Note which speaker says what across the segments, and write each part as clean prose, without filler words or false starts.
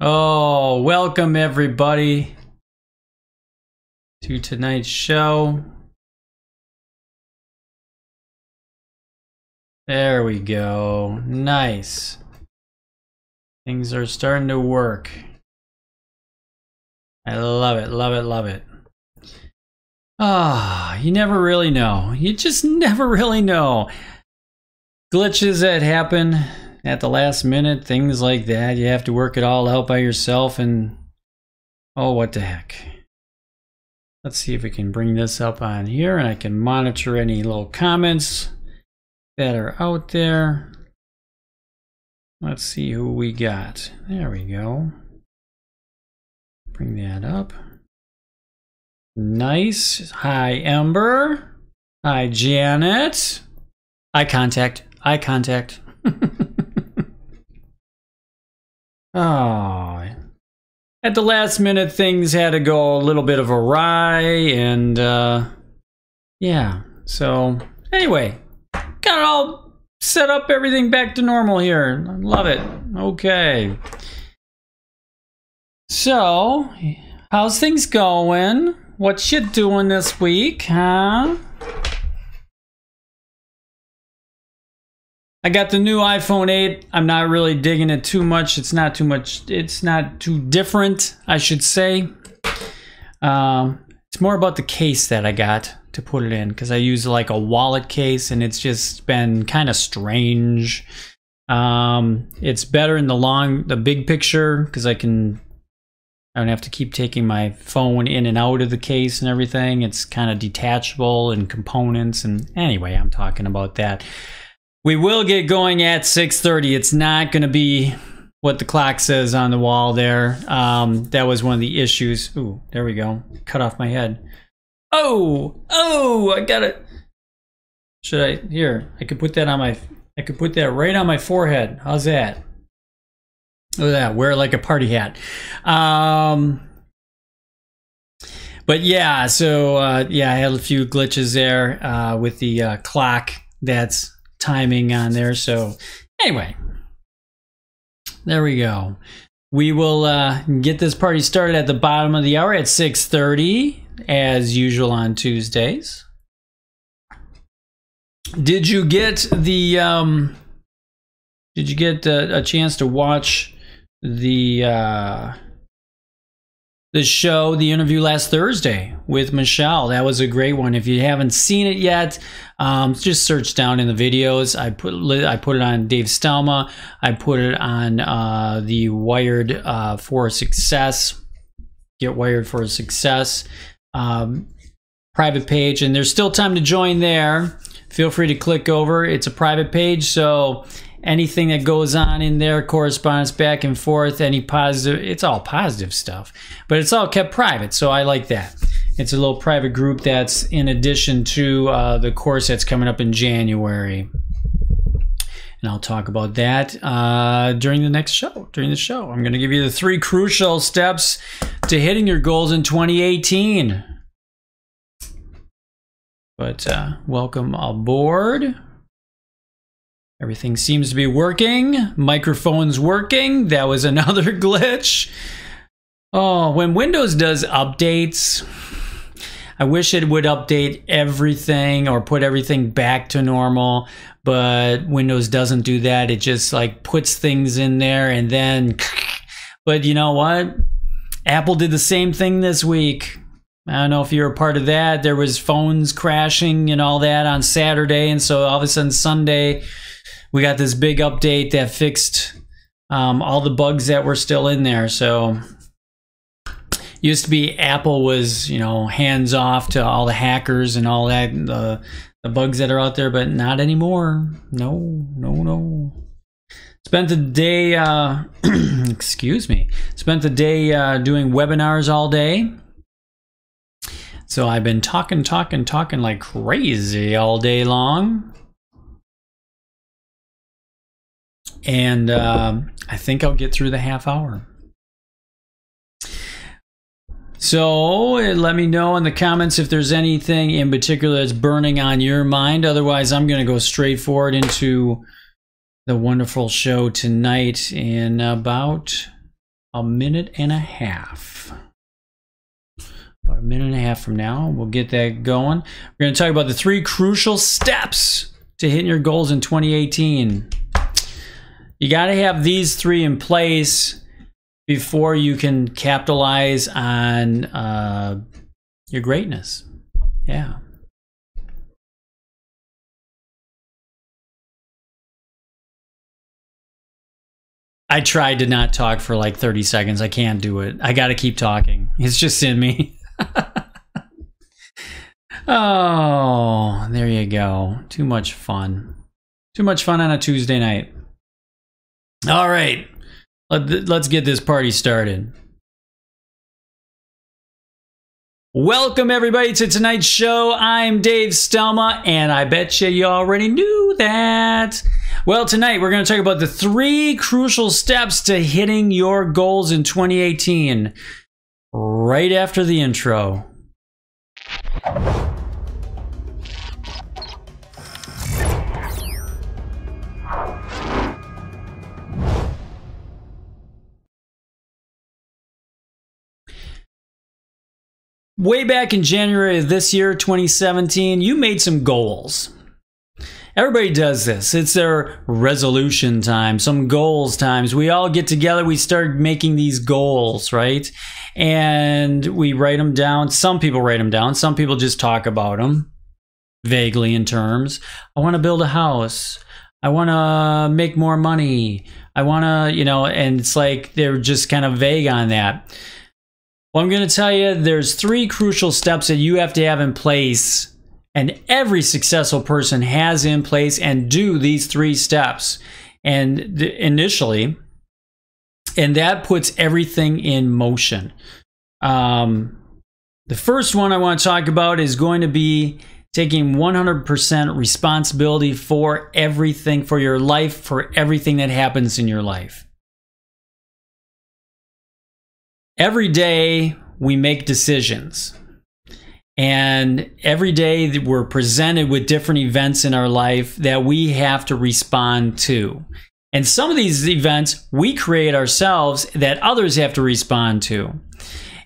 Speaker 1: Oh, welcome everybody to tonight's show. There we go. Nice. Things are starting to work. I love it, love it, love it. Ah, you never really know. You just never really know. Glitches that happen at the last minute, things like that. You have to work it all out by yourself and oh, what the heck. Let's see if we can bring this up on here and I can monitor any little comments that are out there. Let's see who we got. There we go. Bring that up. Nice. Hi, Ember. Hi, Janet. Eye contact. Eye contact. Oh. At the last minute, things had to go a little bit of awry, and yeah. So, anyway, got it all set up, everything back to normal here. I love it. Okay. So, how's things going? What you doing this week, huh? I got the new iPhone 8. I'm not really digging it too much. It's not too much. It's not too different, I should say. It's more about the case that I got to put it in, because I use like a wallet case and it's just been kind of strange. It's better in the big picture, because I don't have to keep taking my phone in and out of the case and everything. It's kind of detachable and components, and anyway, I'm talking about that. We will get going at 6:30. It's not going to be what the clock says on the wall there. That was one of the issues. Ooh, there we go. Cut off my head. Oh, I got it. Should I? Here, I could put that on my, I could put that right on my forehead. How's that? Look at that. Wear it like a party hat. But yeah, so yeah, I had a few glitches there with the clock that's timing on there. So anyway, there we go. We will get this party started at the bottom of the hour at 6:30 as usual on Tuesdays. Did you get the a chance to watch the show, the interview last Thursday with Michelle? That was a great one. If you haven't seen it yet, just search down in the videos. I put it on Dave Stelma. I put it on the Wired for Success. Get Wired for Success private page, and there's still time to join there. Feel free to click over. It's a private page, so anything that goes on in there, correspondence back and forth, any positive, it's all positive stuff, but it's all kept private, so I like that. It's a little private group that's in addition to the course that's coming up in January. And I'll talk about that during the next show. During the show, I'm going to give you the 3 crucial steps to hitting your goals in 2018. But welcome aboard. Everything seems to be working. Microphone's working. That was another glitch. Oh, when Windows does updates, I wish it would update everything or put everything back to normal, but Windows doesn't do that. It just like puts things in there and then, but you know what? Apple did the same thing this week. I don't know if you're a part of that. There was phones crashing and all that on Saturday, and so all of a sudden Sunday, we got this big update that fixed all the bugs that were still in there. So used to be Apple was, you know, hands off to all the hackers and all that, the bugs that are out there, but not anymore. No. Spent the day, excuse me, spent the day doing webinars all day. So I've been talking like crazy all day long. And I think I'll get through the half hour. So let me know in the comments if there's anything in particular that's burning on your mind. Otherwise, I'm going to go straight forward into the wonderful show tonight in about a minute and a half. About a minute and a half from now, we'll get that going. We're going to talk about the 3 crucial steps to hitting your goals in 2018. You got to have these 3 in place before you can capitalize on your greatness. Yeah. I tried to not talk for like 30 seconds. I can't do it. I got to keep talking. It's just in me. Oh, there you go. Too much fun. Too much fun on a Tuesday night. All right. Let's get this party started. Welcome everybody to tonight's show. I'm Dave Stelma, and I bet you already knew that. Well, tonight we're going to talk about the 3 crucial steps to hitting your goals in 2018. Right after the intro. Way back in January of this year, 2017, you made some goals. Everybody does this. It's their resolution time, some goals times. We all get together, we start making these goals, right? And we write them down. Some people write them down. Some people just talk about them vaguely in terms. I want to build a house. I want to make more money. I want to, you know, and it's like they're just kind of vague on that. Well, I'm going to tell you there's 3 crucial steps that you have to have in place, and every successful person has in place and do these 3 steps. And initially, and that puts everything in motion. The first one I want to talk about is going to be taking 100% responsibility for everything, for your life, for everything that happens in your life. Every day we make decisions, and every day we're presented with different events in our life that we have to respond to. And some of these events we create ourselves that others have to respond to.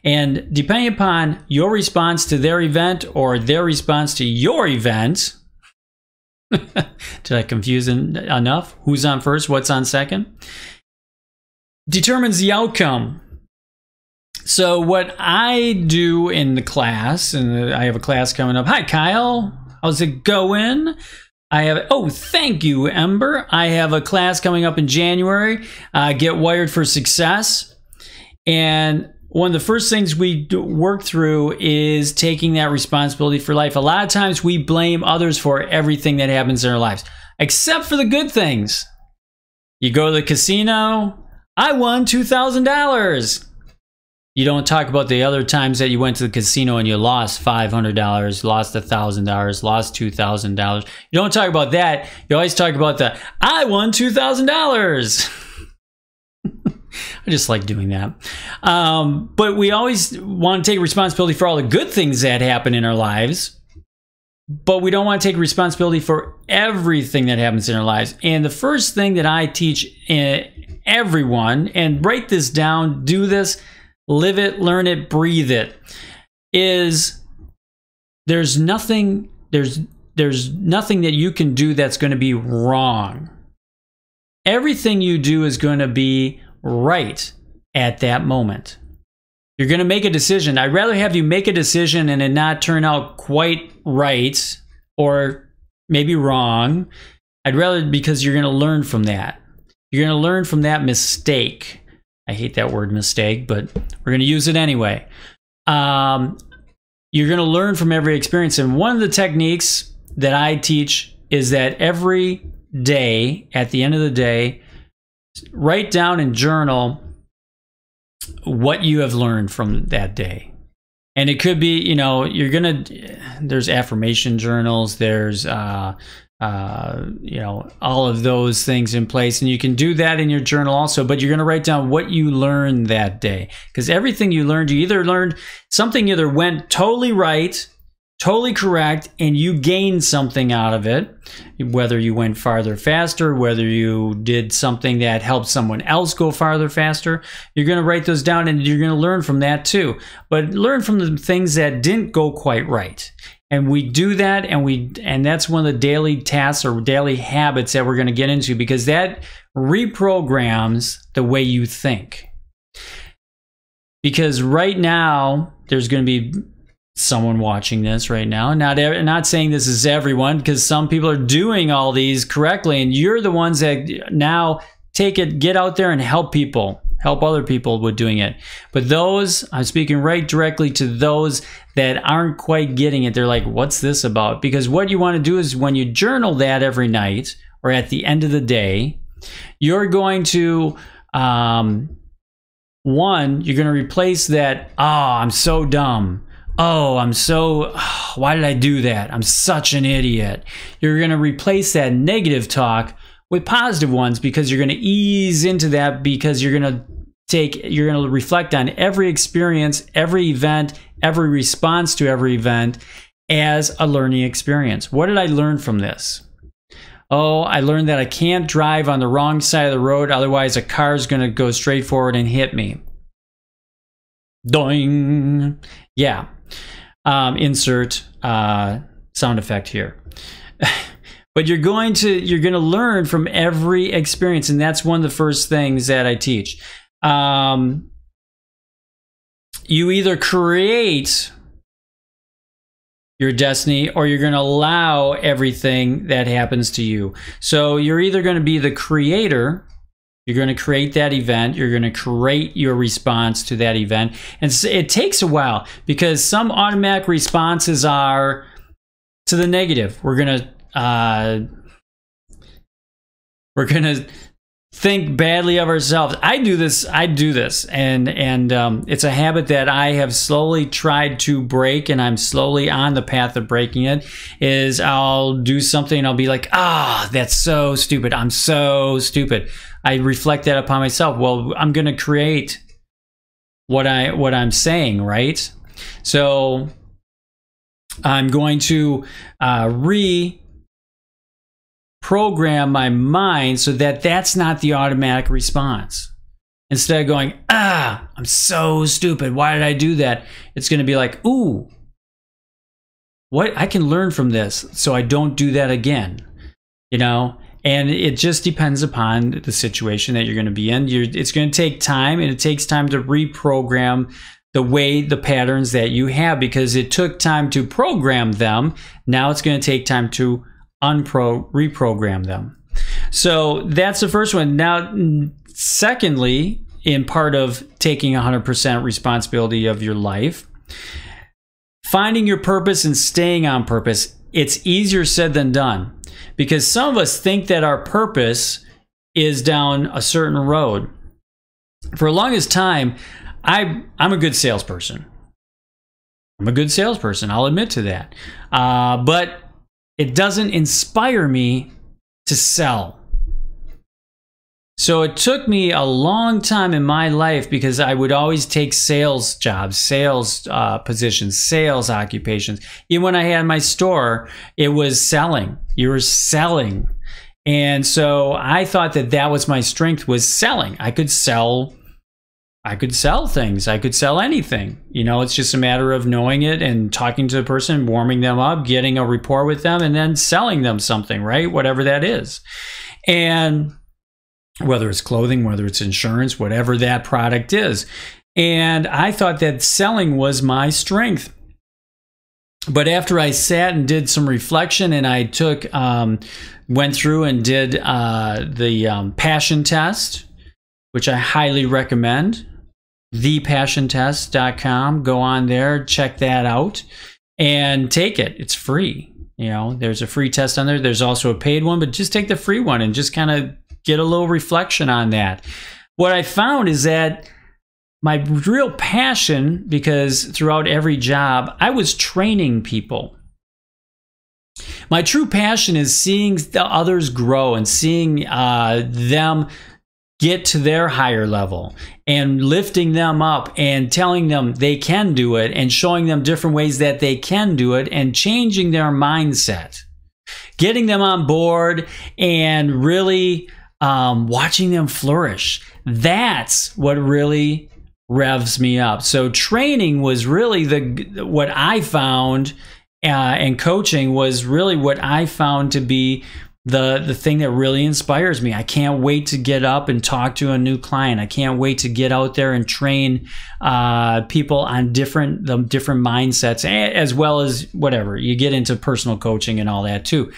Speaker 1: And depending upon your response to their event or their response to your event, did I confuse enough? Who's on first? What's on second? Determines the outcome. So what I do in the class, and I have a class coming up. Hi, Kyle. How's it going? I have, oh, thank you, Ember. I have a class coming up in January, Get Wired for Success. And one of the first things we work through is taking that responsibility for life. A lot of times we blame others for everything that happens in our lives, except for the good things. You go to the casino, I won $2,000. You don't talk about the other times that you went to the casino and you lost $500, lost $1,000, lost $2,000. You don't talk about that. You always talk about the, I won $2,000. I just like doing that. But we always want to take responsibility for all the good things that happen in our lives, but we don't want to take responsibility for everything that happens in our lives. And the first thing that I teach everyone, and write this down, do this, live it, learn it, breathe it, is there's nothing that you can do that's going to be wrong. Everything you do is going to be right at that moment. You're going to make a decision. I'd rather have you make a decision and it not turn out quite right or maybe wrong. I'd rather, because you're going to learn from that. You're going to learn from that mistake. I hate that word mistake, but we're going to use it anyway. You're going to learn from every experience. And one of the techniques that I teach is that every day, at the end of the day, write down and journal what you have learned from that day. And it could be, you know, there's affirmation journals, there's, you know, all of those things in place, and you can do that in your journal also, but you're going to write down what you learned that day, because everything you learned, you either learned something either went totally right totally correct, and you gained something out of it, whether you went farther faster, whether you did something that helped someone else go farther faster, you're going to write those down and you're going to learn from that too. But learn from the things that didn't go quite right. And we do that, and that's one of the daily tasks or daily habits that we're going to get into, because that reprograms the way you think. Because right now, there's going to be someone watching this right now. Not saying this is everyone, because some people are doing all these correctly, and you're the ones that now get out there and help other people with doing it. But those, I'm speaking right directly to those that aren't quite getting it. They're like, what's this about? Because what you want to do is, when you journal that every night or at the end of the day, you're going to one, you're going to replace that, oh, I'm so dumb. Why did I do that? I'm such an idiot. You're going to replace that negative talk with positive ones, because you're going to ease into that, because you're going to reflect on every experience, every event, every response to every event as a learning experience. What did I learn from this? Oh, I learned that I can't drive on the wrong side of the road, otherwise a car is going to go straight forward and hit me. Doing. Yeah. Insert sound effect here. But you're going to learn from every experience, and that's one of the first things that I teach. You either create your destiny, or you're going to allow everything that happens to you. So you're either going to be the creator, you're going to create that event, you're going to create your response to that event. And it takes a while, because some automatic responses are to the negative. We're going to think badly of ourselves. I do this, and it's a habit that I have slowly tried to break, and I'm slowly on the path of breaking it. Is I'll do something and I'll be like, that's so stupid. I'm so stupid. I reflect that upon myself. Well, I'm going to create what I'm saying, right? So I'm going to program my mind so that that's not the automatic response. Instead of going, I'm so stupid, why did I do that? It's going to be like, ooh, what I can learn from this so I don't do that again, and it just depends upon the situation that you're going to be in. It's going to take time, and it takes time to reprogram the patterns that you have, because it took time to program them. Now it's going to take time to reprogram them. So that's the first one. Now, secondly, in part of taking 100% responsibility of your life, finding your purpose and staying on purpose. It's easier said than done, because some of us think that our purpose is down a certain road. For the longest time, I'm a good salesperson. I'll admit to that. But it doesn't inspire me to sell. So it took me a long time in my life, because I would always take sales jobs, sales positions, sales occupations. Even when I had my store, it was selling. You were selling. And so I thought that was my strength, was selling. I could sell things. I could sell anything. It's just a matter of knowing it and talking to the person, warming them up, getting a rapport with them, and then selling them something, right? Whatever that is. And whether it's clothing, whether it's insurance, whatever that product is. And I thought that selling was my strength. But after I sat and did some reflection, and I went through and did the passion test, which I highly recommend, thepassiontest.com. Go on there, check that out, and take it. It's free. There's a free test on there. There's also a paid one, but just take the free one and just kind of get a little reflection on that. What I found is that my real passion, because throughout every job, I was training people. My true passion is seeing the others grow and seeing them get to their higher level, and lifting them up and telling them they can do it and showing them different ways that they can do it and changing their mindset, getting them on board and really watching them flourish. That's what really revs me up. So training was really what I found, and coaching was really what I found to be the thing that really inspires me. I can't wait to get up and talk to a new client. I can't wait to get out there and train people on different mindsets, as well as whatever. You get into personal coaching and all that too.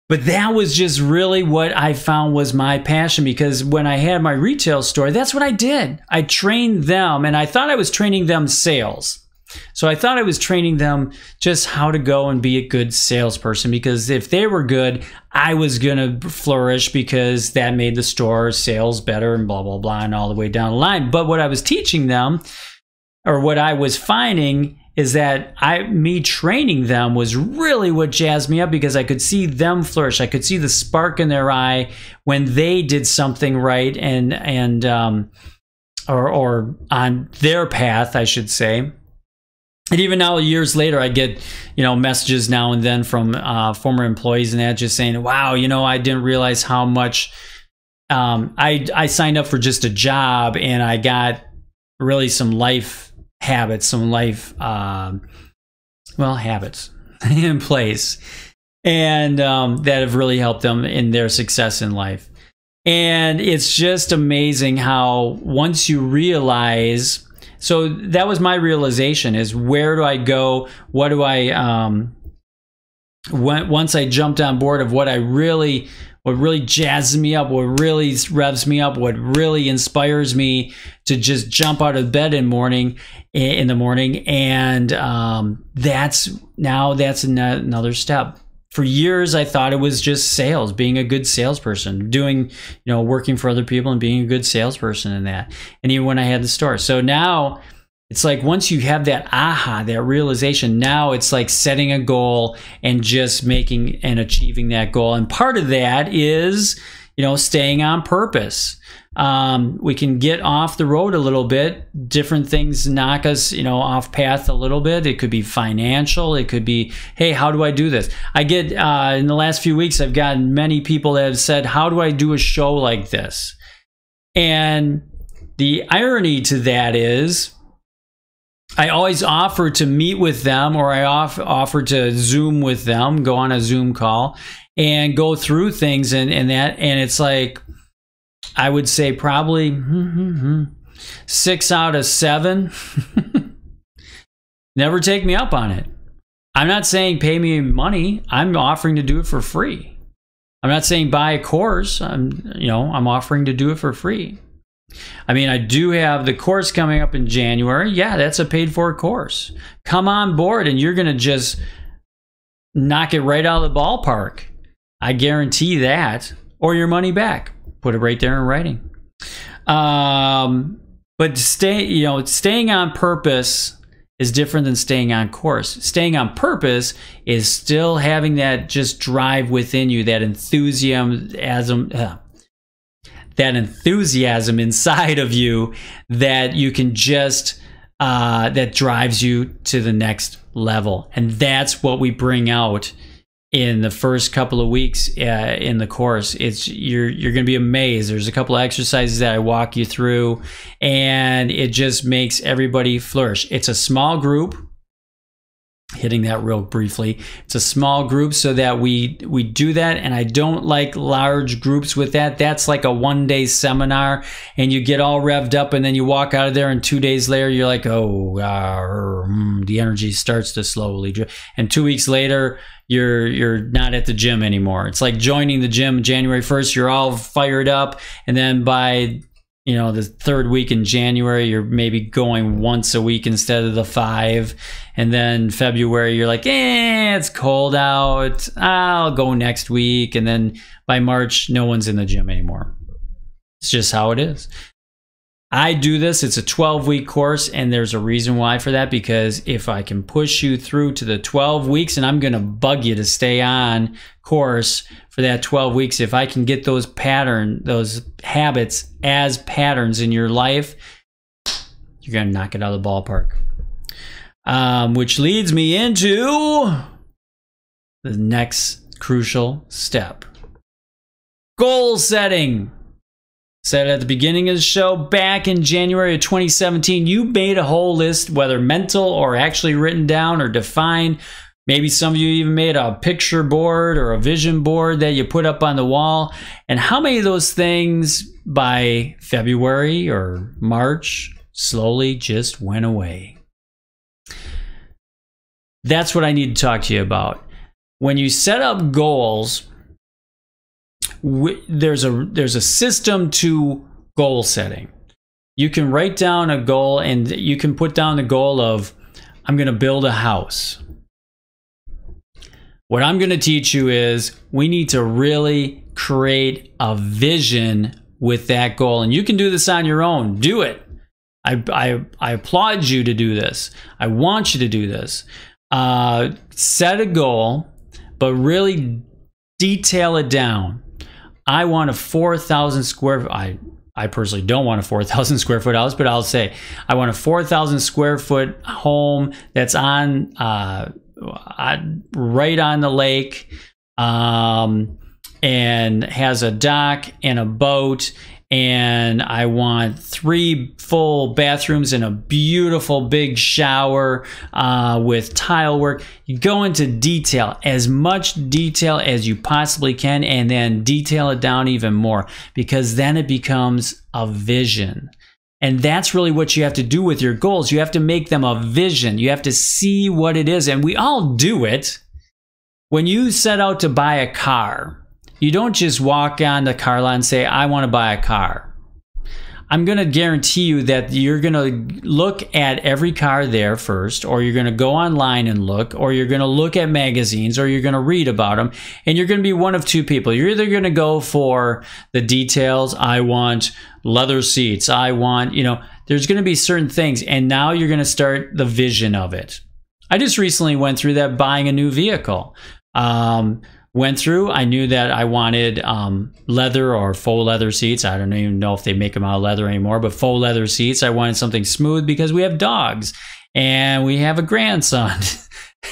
Speaker 1: But that was just really what I found was my passion, because when I had my retail store, that's what I did. I trained them, and I thought I was training them sales. So I thought I was training them just how to go and be a good salesperson, because if they were good, I was going to flourish, because that made the store sales better and blah, blah, blah, and all the way down the line. But what I was teaching them, or what I was finding, is that me training them was really what jazzed me up, because I could see them flourish. I could see the spark in their eye when they did something right or on their path, I should say. And even now, years later, I get, messages now and then from former employees and that, just saying, wow, I didn't realize how much I signed up for just a job, and I got really some life habits, some life, habits in place, and that have really helped them in their success in life. And it's just amazing how once you realize. So that was my realization, is where do I go? What do I, once I jumped on board of what really jazzes me up, what really revs me up, what really inspires me to just jump out of bed in the morning. And that's another step. For years, I thought it was just sales, being a good salesperson, working for other people and being a good salesperson in that. And even when I had the store. So now it's like, once you have that that realization, now it's like setting a goal and just making and achieving that goal. And part of that is, staying on purpose. We can get off the road a little bit. Different things knock us, off path a little bit. It could be financial. It could be, hey, how do I do this? I get, in the last few weeks, I've gotten many people that have said, how do I do a show like this? And the irony to that is, I always offer to meet with them, or I offer to Zoom with them, go on a Zoom call and go through things and that. And it's like, I would say probably 6 out of 7 never take me up on it. I'm not saying pay me money. I'm offering to do it for free. I'm not saying buy a course. I'm offering to do it for free. I mean, I do have the course coming up in January. Yeah, that's a paid for course. Come on board and you're going to just knock it right out of the ballpark. I guarantee that. Or your money back. Put it right there in writing. But staying on purpose is different than staying on course. Staying on purpose is still having that just drive within you, that enthusiasm inside of you that you can just that drives you to the next level. And that's what we bring out in the first couple of weeks in the course. You're going to be amazed. There's a couple of exercises that I walk you through, and it just makes everybody flourish. It's a small group. Hitting that real briefly, it's a small group so that we do that, and I don't like large groups with that. That's like a one-day seminar, and you get all revved up, and then you walk out of there, and 2 days later, you're like, the energy starts to slowly drip. And 2 weeks later, you're not at the gym anymore. It's like joining the gym January 1st, you're all fired up, and then by the third week in January, you're maybe going once a week instead of the 5. And then February, you're like, it's cold out. I'll go next week. And then by March, no one's in the gym anymore. It's just how it is. I do this. It's a 12-week course, and there's a reason why for that, because if I can push you through to the 12 weeks, and I'm going to bug you to stay on course for that 12 weeks, if I can get those habits as patterns in your life, you're going to knock it out of the ballpark. Which leads me into the next crucial step. Goal setting. Said at the beginning of the show, back in January of 2017, you made a whole list, whether mental or actually written down or defined. Maybe some of you even made a picture board or a vision board that you put up on the wall. And how many of those things by February or March slowly just went away? That's what I need to talk to you about. When you set up goals, there's a system to goal setting. You can write down a goal, and you can put down the goal of, I'm going to build a house. What I'm going to teach you is we need to really create a vision with that goal. And you can do this on your own. Do it. I applaud you to do this. I want you to do this. Set a goal, but really detail it down. I want a 4,000 square. I personally don't want a 4,000 square foot house, but I'll say I want a 4,000 square foot home that's on right on the lake, and has a dock and a boat. And I want 3 full bathrooms and a beautiful big shower with tile work. You go into detail, as much detail as you possibly can, and then detail it down even more, because then it becomes a vision. And that's really what you have to do with your goals. You have to make them a vision. You have to see what it is. And we all do it. When you set out to buy a car, you don't just walk on the car lot and say, I want to buy a car. I'm going to guarantee you that you're going to look at every car there first, or you're going to go online and look, or you're going to look at magazines, or you're going to read about them, and you're going to be one of two people. You're either going to go for the details. I want leather seats. I want, there's going to be certain things, and now you're going to start the vision of it. I just recently went through that buying a new vehicle. I knew that I wanted leather or faux leather seats. I don't even know if they make them out of leather anymore, but faux leather seats. I wanted something smooth because we have dogs and we have a grandson.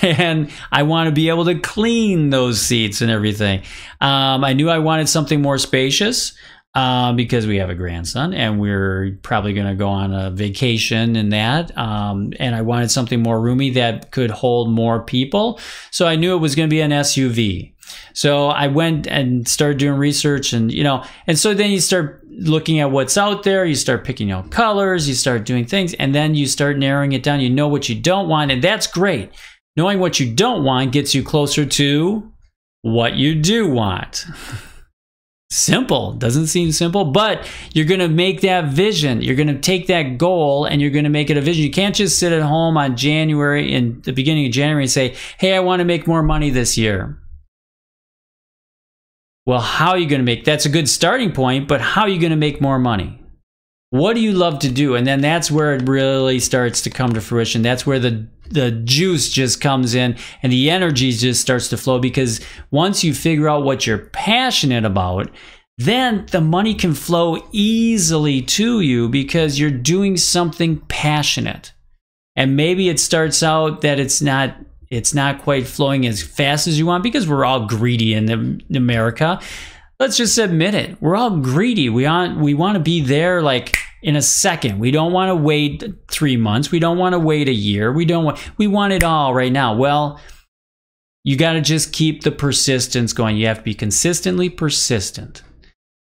Speaker 1: And I want to be able to clean those seats and everything. I knew I wanted something more spacious because we have a grandson and we're probably going to go on a vacation and that. And I wanted something more roomy that could hold more people. So I knew it was going to be an SUV. So I went and started doing research, and and so then you start looking at what's out there, you start picking out colors, you start doing things, and then you start narrowing it down. You know what you don't want, and that's great. Knowing what you don't want gets you closer to what you do want. Simple. Doesn't seem simple, but you're going to make that vision. You're going to take that goal and you're going to make it a vision. You can't just sit at home in the beginning of January and say, hey, I want to make more money this year. Well, how are you going to make, that's a good starting point, but how are you going to make more money? What do you love to do? And then that's where it really starts to come to fruition. That's where the juice just comes in and the energy just starts to flow, because once you figure out what you're passionate about, then the money can flow easily to you because you're doing something passionate. And maybe it starts out that it's not quite flowing as fast as you want, because we're all greedy in America. Let's just admit it. We're all greedy. We want to be there like in a second. We don't want to wait 3 months. We don't want to wait a year. We want it all right now. Well, you got to just keep the persistence going. You have to be consistently persistent.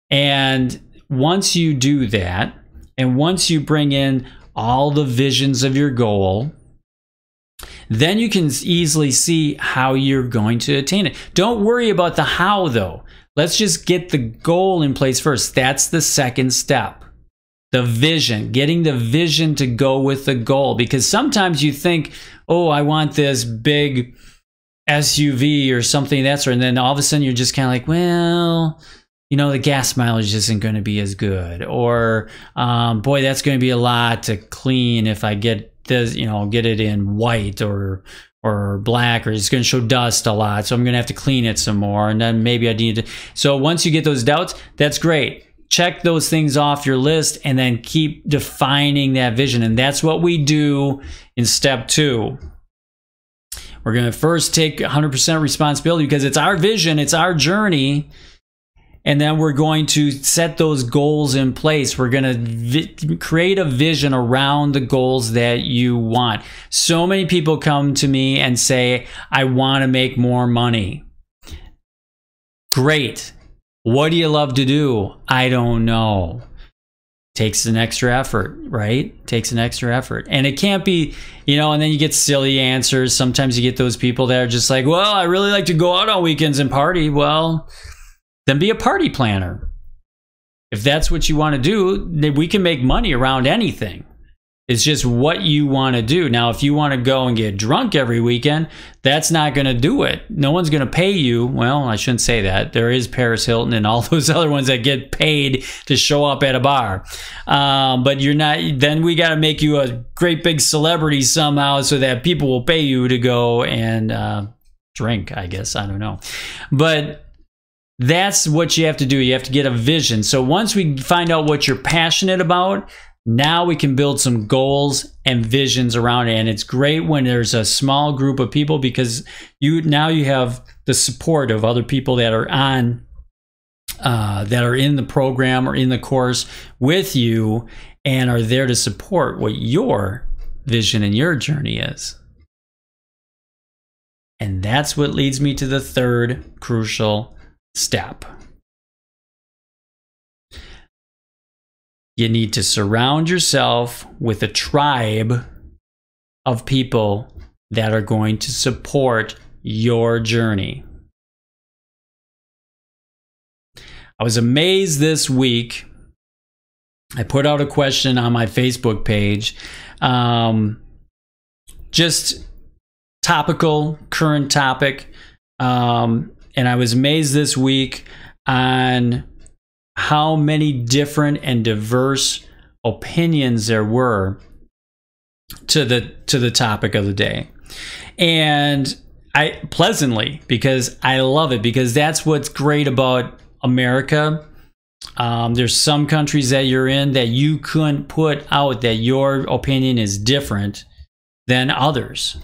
Speaker 1: And once you do that, and once you bring in all the visions of your goal, then you can easily see how you're going to attain it. Don't worry about the how, though. Let's just get the goal in place first. That's the second step. The vision, getting the vision to go with the goal. Because sometimes you think, oh, I want this big SUV or something of that sort. And then all of a sudden you're just kind of like, well, you know, the gas mileage isn't going to be as good, or boy, that's going to be a lot to clean if I get this, you know, get it in white or black, or it's going to show dust a lot, so I'm going to have to clean it some more, and then maybe I need to. So once you get those doubts, that's great. Check those things off your list and then keep defining that vision. And that's what we do in step 2. We're going to first take 100% responsibility because it's our vision, it's our journey. And then we're going to set those goals in place. We're going to create a vision around the goals that you want. So many people come to me and say, I want to make more money. Great. What do you love to do? I don't know. Takes an extra effort, right? Takes an extra effort. And it can't be, you know, and then you get silly answers. Sometimes you get those people that are just like, well, I really like to go out on weekends and party. Well, then be a party planner. If that's what you want to do, then we can make money around anything. It's just what you want to do. Now, if you want to go and get drunk every weekend, that's not going to do it. No one's going to pay you. Well, I shouldn't say that. There is Paris Hilton and all those other ones that get paid to show up at a bar. But you're not, then we got to make you a great big celebrity somehow so that people will pay you to go and drink, I guess. I don't know. But that's what you have to do. You have to get a vision. So once we find out what you're passionate about, now we can build some goals and visions around it. And it's great when there's a small group of people because now you have the support of other people that are on, that are in the program or in the course with you and are there to support what your vision and your journey is. And that's what leads me to the third crucial step. You need to surround yourself with a tribe of people that are going to support your journey. I was amazed this week. I put out a question on my Facebook page, just topical, current topic, and I was amazed this week on how many different and diverse opinions there were to the topic of the day. And I pleasantly, because I love it, because that's what's great about America. There's some countries that you're in that you couldn't put out that your opinion is different than others.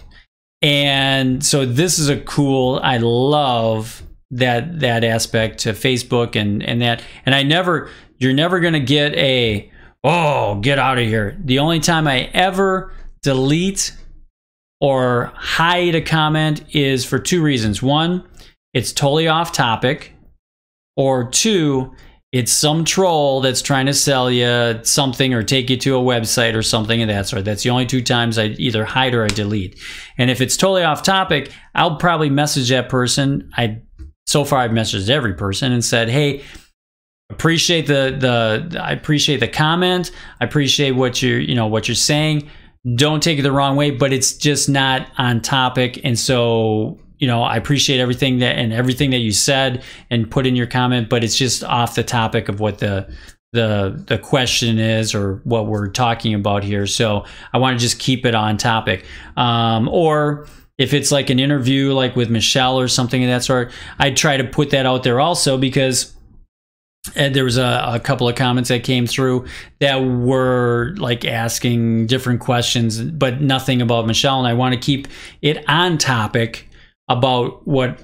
Speaker 1: And so this is a cool, I love that aspect to Facebook and that. And you're never going to get a, oh, get out of here. The only time I ever delete or hide a comment is for 2 reasons. 1, it's totally off topic, or 2, it's some troll that's trying to sell you something or take you to a website or something of that sort. That's the only 2 times I either hide or I delete. And if it's totally off topic, I'll probably message that person. So far, I've messaged every person and said, "Hey, appreciate I appreciate the comment. I appreciate what you're saying. Don't take it the wrong way, but it's just not on topic. And so, I appreciate everything that you said and put in your comment, but it's just off the topic of what the question is or what we're talking about here. So I want to just keep it on topic." Or if it's like an interview, like with Michelle or something of that sort, I try to put that out there also, because there was a couple of comments that came through that were like asking different questions, but nothing about Michelle. And I want to keep it on topic about what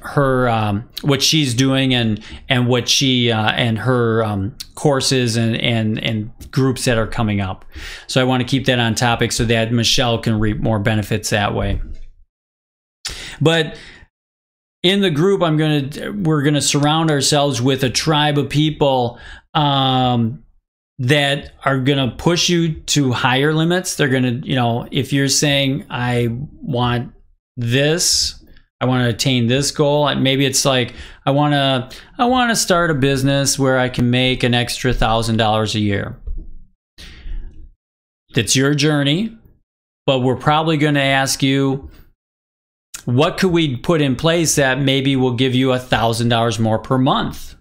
Speaker 1: what she's doing and what she and her courses and groups that are coming up. So I want to keep that on topic so that Michelle can reap more benefits that way. But in the group, we're gonna surround ourselves with a tribe of people that are gonna push you to higher limits. They're gonna, if you're saying, I want this, I want to attain this goal. Maybe it's like, I want to start a business where I can make an extra $1,000 a year. That's your journey, but we're probably going to ask you, what could we put in place that maybe will give you $1,000 more per month?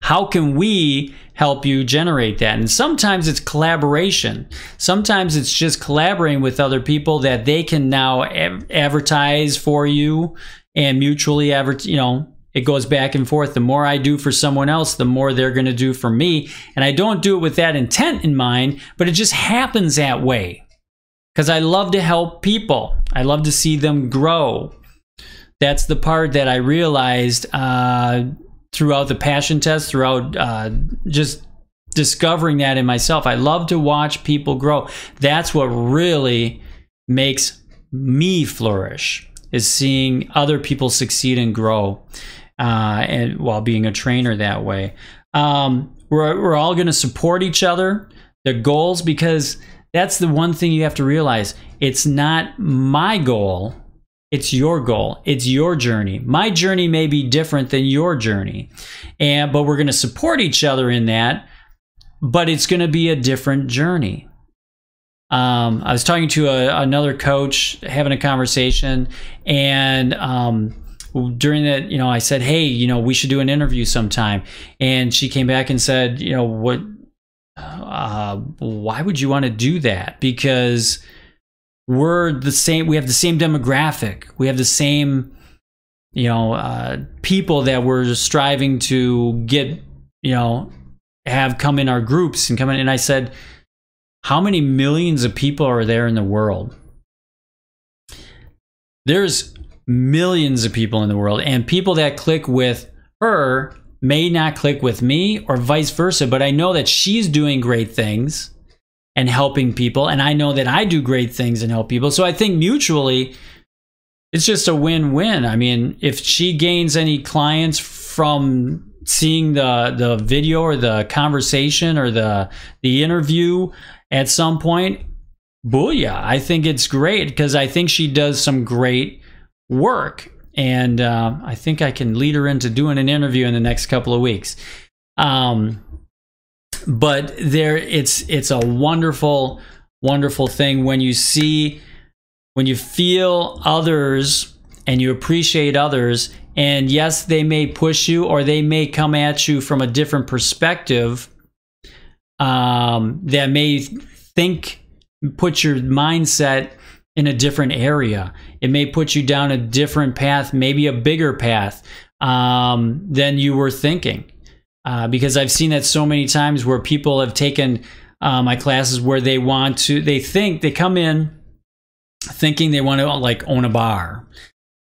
Speaker 1: how can we help you generate that? And sometimes it's collaboration. Sometimes it's just collaborating with other people that they can now advertise for you and mutually it goes back and forth. The more I do for someone else, the more they're going to do for me. And I don't do it with that intent in mind, but it just happens that way because I love to help people. I love to see them grow. That's the part that I realized throughout the passion test, throughout just discovering that in myself. I love to watch people grow. That's what really makes me flourish, is seeing other people succeed and grow, and while being a trainer that way. We're all going to support each other, the goals, because that's the one thing you have to realize. It's not my goal. It's your goal. It's your journey. My journey may be different than your journey, but we're going to support each other in that, but it's going to be a different journey. I was talking to another coach, having a conversation, and during that, I said, hey, we should do an interview sometime. And she came back and said, why would you want to do that? Because we're the same. We have the same demographic. We have the same, people that we're striving to get, have come in our groups and come in. And I said, how many millions of people are there in the world? There's millions of people in the world, and people that click with her may not click with me, or vice versa. But I know that she's doing great things and helping people, and I know that I do great things and help people. So I think mutually, it's just a win-win. I mean, if she gains any clients from seeing the video or the conversation or the interview at some point, booyah. I think it's great, because I think she does some great work, and I think I can lead her into doing an interview in the next couple of weeks. But it's a wonderful, wonderful thing when you feel others and you appreciate others. And yes, they may push you, or they may come at you from a different perspective that may put your mindset in a different area. It may put you down a different path, maybe a bigger path than you were thinking. Because I've seen that so many times where people have taken my classes where they come in thinking they want to own a bar.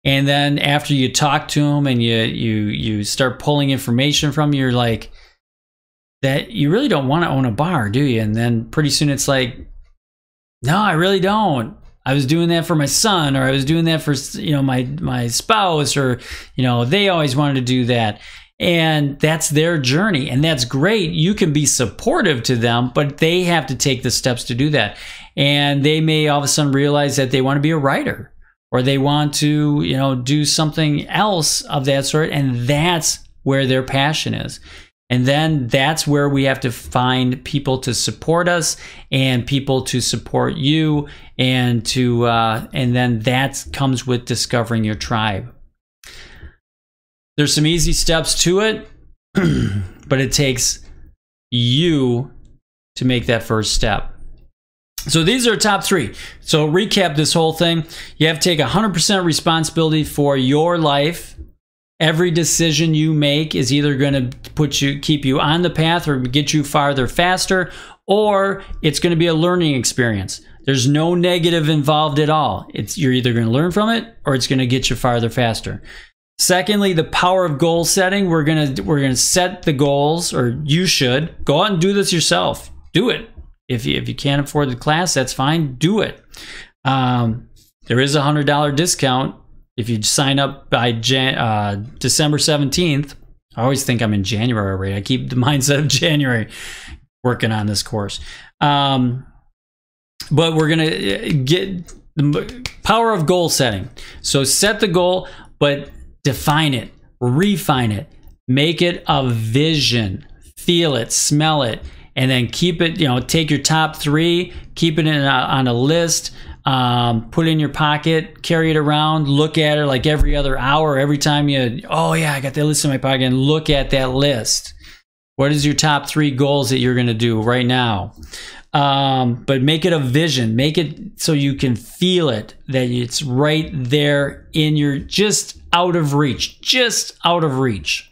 Speaker 1: And then after you talk to them and you start pulling information from them, you're like, that you really don't want to own a bar, do you? And then pretty soon it's like, no, I really don't. I was doing that for my son, or I was doing that for my spouse, or they always wanted to do that. And that's their journey, and that's great. You can be supportive to them, but they have to take the steps to do that. And they may all of a sudden realize that they want to be a writer, or they want to, do something else of that sort, and that's where their passion is. And then that's where we have to find people to support us and people to support you, and then that comes with discovering your tribe. There's some easy steps to it, but it takes you to make that first step. So these are top 3. So recap this whole thing. You have to take 100% responsibility for your life. Every decision you make is either going to keep you on the path or get you farther faster, or it's going to be a learning experience. There's no negative involved at all. You're either going to learn from it, or it's going to get you farther faster. Secondly, the power of goal setting. We're gonna set the goals, or you should go out and do this yourself. Do it. If you can't afford the class, that's fine. Do it. There is a $100 discount if you sign up by December 17th. I always think I'm in January already. I keep the mindset of January working on this course. But we're gonna get the power of goal setting. So set the goal, but define it, refine it, make it a vision, feel it, smell it, and then keep it, take your top 3, keep it on a list, put it in your pocket, carry it around, look at it like every other hour, every time oh yeah, I got that list in my pocket, and look at that list. What is your top 3 goals that you're going to do right now? But make it a vision. Make it so you can feel it, that it's right there in your, just out of reach, just out of reach.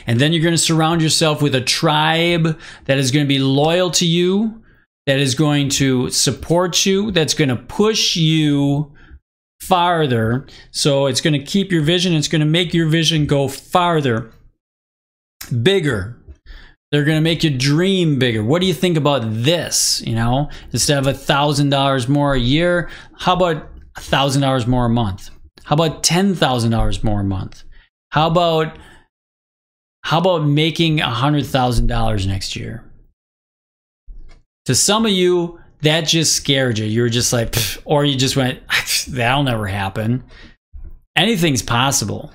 Speaker 1: And then you're going to surround yourself with a tribe that is going to be loyal to you, that is going to support you, that's going to push you farther. So it's going to keep your vision. It's going to make your vision go farther, bigger. They're going to make you dream bigger. What do you think about this? You know, instead of $1,000 more a year, how about $1,000 more a month? How about $10,000 more a month? How about making $100,000 next year? To some of you, that just scared you. You were just like, pfft, or you just went, that'll never happen. Anything's possible.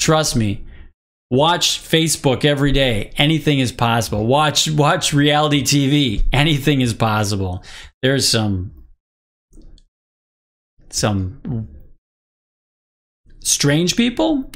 Speaker 1: Trust me. Watch Facebook every day. Anything is possible. Watch reality TV. Anything is possible. There's some strange people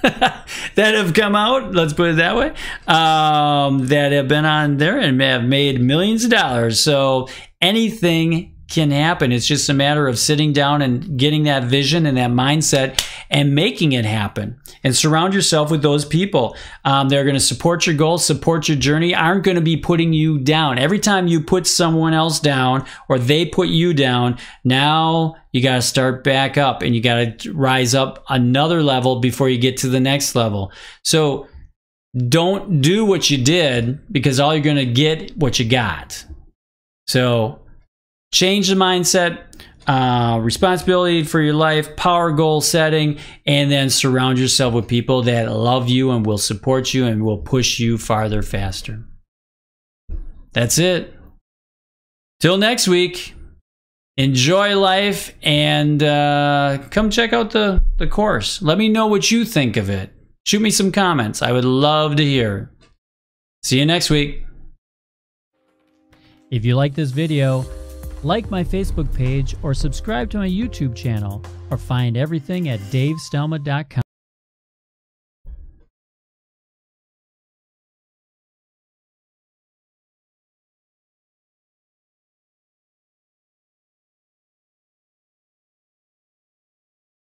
Speaker 1: that have come out, let's put it that way, that have been on there and have made millions of dollars. So anything can happen. It's just a matter of sitting down and getting that vision and that mindset and making it happen. And surround yourself with those people. They're going to support your goals, support your journey, aren't going to be putting you down. Every time you put someone else down or they put you down, now you got to start back up and you got to rise up another level before you get to the next level. So don't do what you did, because all you're going to get what you got. So change the mindset, responsibility for your life, power goal setting, and then surround yourself with people that love you and will support you and will push you farther, faster. That's it. Till next week, enjoy life and come check out the course. Let me know what you think of it. Shoot me some comments. I would love to hear. See you next week.
Speaker 2: If you like this video, like my Facebook page or subscribe to my YouTube channel, or find everything at davestelma.com.